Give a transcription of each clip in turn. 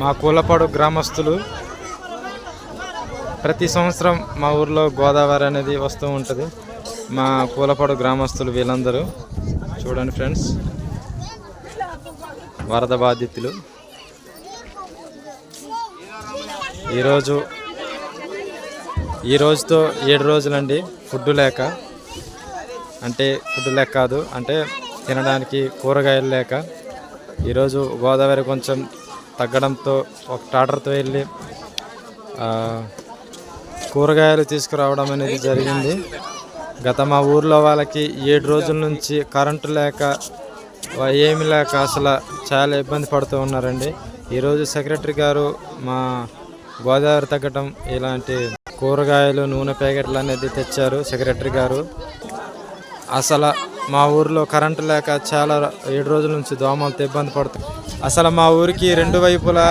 మా కూలపాడు గ్రామస్తులు ప్రతి సంవత్సరం మా ఊర్లో గోదావరి అనేది వస్తూ ఉంటుంది. మా కూలపాడు గ్రామస్తులు వీళ్ళందరూ చూడండి ఫ్రెండ్స్, వరద బాధితులు. ఈ రోజుతో 7 రోజులండి ఫుడ్ లేక. అంటే ఫుడ్ లేక కాదు, అంటే తినడానికి కూరగాయలు లేక. ఈరోజు గోదావరి కొంచెం తగ్గడంతో ఒక ట్రాక్టర్తో వెళ్ళి కూరగాయలు తీసుకురావడం అనేది జరిగింది. గత మా ఊర్లో వాళ్ళకి 7 రోజుల నుంచి కరెంటు లేక ఏమి లేక అసలు చాలా ఇబ్బంది పడుతూ ఉన్నారండి. ఈరోజు సెక్రటరీ గారు మా గోదావరి తగ్గటం ఇలాంటి కూరగాయలు, నూనె ప్యాకెట్లు అనేది తెచ్చారు సెక్రటరీ గారు. అసలు మా ఊరిలో కరెంటు లేక చాలా 7 రోజుల నుంచి దోమలతో ఇబ్బంది పడుతుంది. అసలు మా ఊరికి 2 వైపులా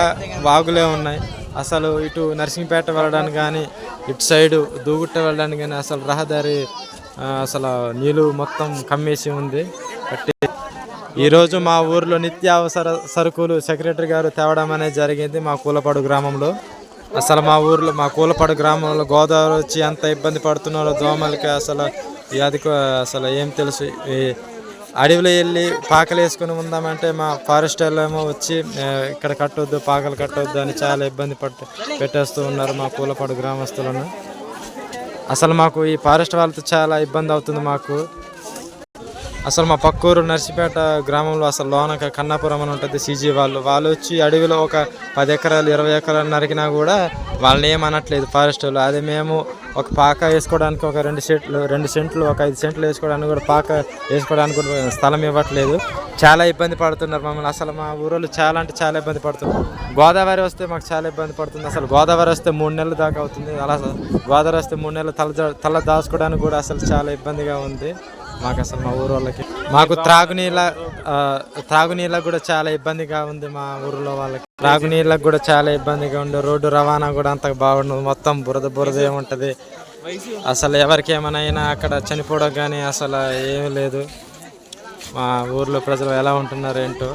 వాగులే ఉన్నాయి. అసలు ఇటు నర్సింగ్పేట వెళ్ళడానికి కానీ, ఇటు సైడు దూగుట్ట వెళ్ళడానికి కానీ అసలు రహదారి అసలు నీళ్ళు మొత్తం కమ్మేసి ఉంది. ఈరోజు మా ఊరిలో నిత్యావసర సరుకులు సెక్రటరీ గారు తేవడం అనేది జరిగింది మా కూలపాడు గ్రామంలో. అసలు మా కూలపాడు గ్రామంలో గోదావరి వచ్చి ఎంత ఇబ్బంది పడుతున్నారో దోమలకి అసలు ఏం తెలుసు. అడవిలో వెళ్ళి పాకలు వేసుకుని ఉందామంటే మా ఫారెస్ట్ ఏమో వచ్చి ఇక్కడ కట్టొద్దు, పాకలు కట్టొద్దు అని చాలా ఇబ్బంది పెట్టేస్తూ ఉన్నారు మా కూలపాడు గ్రామస్తులను. అసలు మాకు ఈ ఫారెస్ట్ వాళ్ళతో చాలా ఇబ్బంది అవుతుంది మాకు. అసలు మా పక్కూరు నర్సిపేట గ్రామంలో అసలు లోనక కన్నాపురం అని ఉంటుంది. సీజీ వాళ్ళు వచ్చి అడవిలో ఒక 10 ఎకరాలు 20 ఎకరాలు నరికినా కూడా వాళ్ళని ఏమనట్లేదు ఫారెస్ట్ వాళ్ళు. అదే మేము ఒక పాక వేసుకోవడానికి ఒక 2 సెంట్లు ఒక 5 సెంట్లు వేసుకోవడానికి కూడా పాక వేసుకోవడానికి కూడా స్థలం ఇవ్వట్లేదు. చాలా ఇబ్బంది పడుతున్నారు మమ్మల్ని. అసలు మా ఊరోళ్ళు చాలా అంటే చాలా ఇబ్బంది పడుతున్నారు. గోదావరి వస్తే మాకు చాలా ఇబ్బంది పడుతుంది. అసలు గోదావరి వస్తే 3 నెలల దాకా అవుతుంది. అలా గోదావరి వస్తే 3 నెలలు తల దాచుకోవడానికి కూడా అసలు చాలా ఇబ్బందిగా ఉంది మాకు. అసలు మా ఊరు వాళ్ళకి మాకు త్రాగునీళ్ళకు కూడా చాలా ఇబ్బందిగా ఉంది. మా ఊరిలో వాళ్ళకి త్రాగునీళ్ళకు కూడా చాలా ఇబ్బందిగా ఉంది. రోడ్డు రవాణా కూడా అంత బాగుండదు, మొత్తం బురద ఏముంటుంది. అసలు ఎవరికి ఏమైనా అయినా అక్కడ చనిపోవడం కానీ అసలు ఏమీ లేదు. మా ఊర్లో ప్రజలు ఎలా ఉంటున్నారు ఏంటో.